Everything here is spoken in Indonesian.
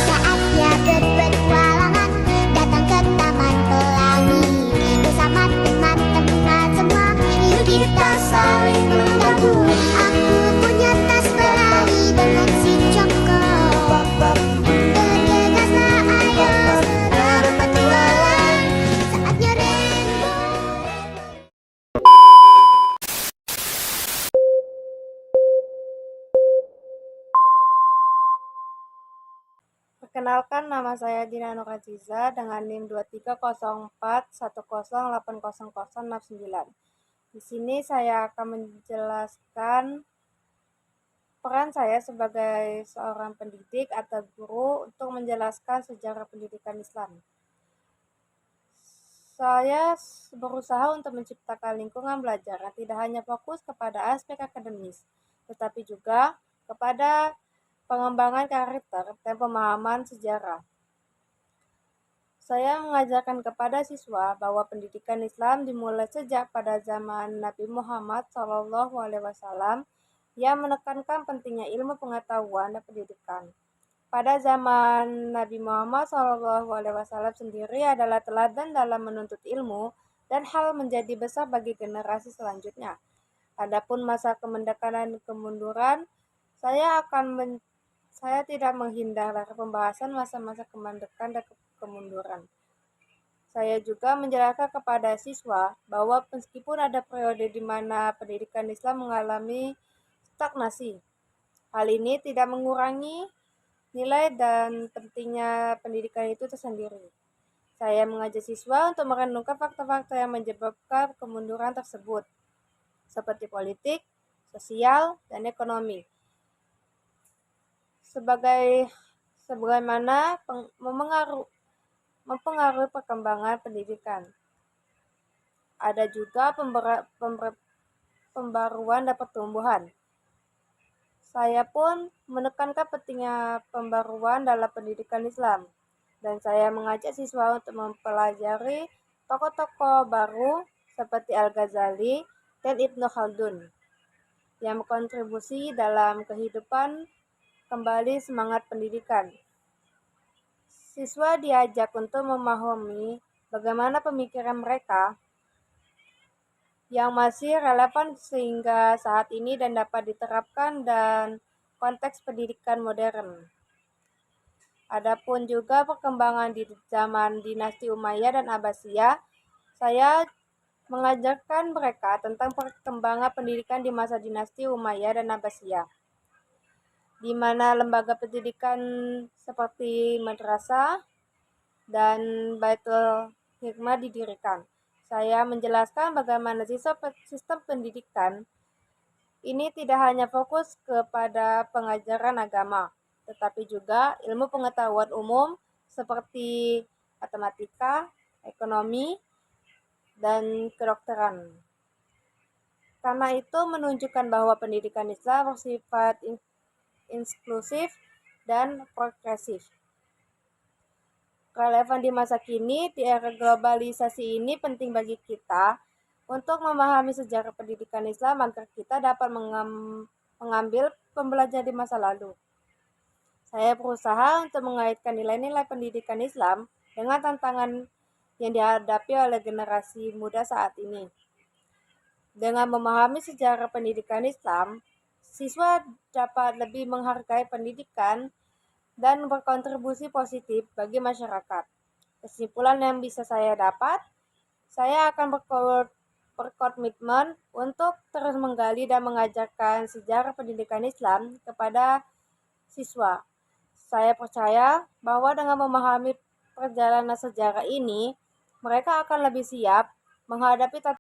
Saatnya berpetualangan, datang ke Taman Pelangi. Bersama teman-teman semua, yuk kita saling membantu. Aku punya tas berlari dengan si Joko. Bergegaslah ayo segera berpetualang. Saatnya rainbow. Perkenalkan, nama saya Dina Nur Aziza dengan NIM 230410808069. Di sini saya akan menjelaskan peran saya sebagai seorang pendidik atau guru untuk menjelaskan sejarah pendidikan Islam. Saya berusaha untuk menciptakan lingkungan belajar yang tidak hanya fokus kepada aspek akademis, tetapi juga kepada pengembangan karakter dan pemahaman sejarah. Saya mengajarkan kepada siswa bahwa pendidikan Islam dimulai sejak pada zaman Nabi Muhammad SAW yang menekankan pentingnya ilmu pengetahuan dan pendidikan. Pada zaman Nabi Muhammad SAW sendiri adalah teladan dalam menuntut ilmu dan hal menjadi besar bagi generasi selanjutnya. Adapun masa kemerdekaan dan kemunduran, saya tidak menghindar dari pembahasan masa-masa kemerdekaan dan kemunduran. Saya juga menjelaskan kepada siswa bahwa meskipun ada periode di mana pendidikan Islam mengalami stagnasi, hal ini tidak mengurangi nilai dan pentingnya pendidikan itu tersendiri. Saya mengajak siswa untuk merenungkan fakta-fakta yang menyebabkan kemunduran tersebut, seperti politik, sosial, dan ekonomi. Sebagaimana mempengaruhi perkembangan pendidikan. Ada juga pembaruan dan pertumbuhan. Saya pun menekankan pentingnya pembaruan dalam pendidikan Islam, dan saya mengajak siswa untuk mempelajari tokoh-tokoh baru seperti Al-Ghazali dan Ibnu Khaldun yang berkontribusi dalam kehidupan kembali semangat pendidikan. Siswa diajak untuk memahami bagaimana pemikiran mereka yang masih relevan sehingga saat ini dan dapat diterapkan dan konteks pendidikan modern. Adapun juga perkembangan di zaman dinasti Umayyah dan Abbasiyah, saya mengajarkan mereka tentang perkembangan pendidikan di masa dinasti Umayyah dan Abbasiyah, di mana lembaga pendidikan seperti madrasah dan Baitul Hikmah didirikan. Saya menjelaskan bagaimana sistem pendidikan ini tidak hanya fokus kepada pengajaran agama, tetapi juga ilmu pengetahuan umum seperti matematika, ekonomi, dan kedokteran. Karena itu menunjukkan bahwa pendidikan Islam bersifat inklusif dan progresif. Relevan di masa kini, di era globalisasi ini penting bagi kita untuk memahami sejarah pendidikan Islam agar kita dapat mengambil pembelajaran di masa lalu. Saya berusaha untuk mengaitkan nilai-nilai pendidikan Islam dengan tantangan yang dihadapi oleh generasi muda saat ini. Dengan memahami sejarah pendidikan Islam, siswa dapat lebih menghargai pendidikan dan berkontribusi positif bagi masyarakat. Kesimpulan yang bisa saya dapat, saya akan berkomitmen untuk terus menggali dan mengajarkan sejarah pendidikan Islam kepada siswa. Saya percaya bahwa dengan memahami perjalanan sejarah ini, mereka akan lebih siap menghadapi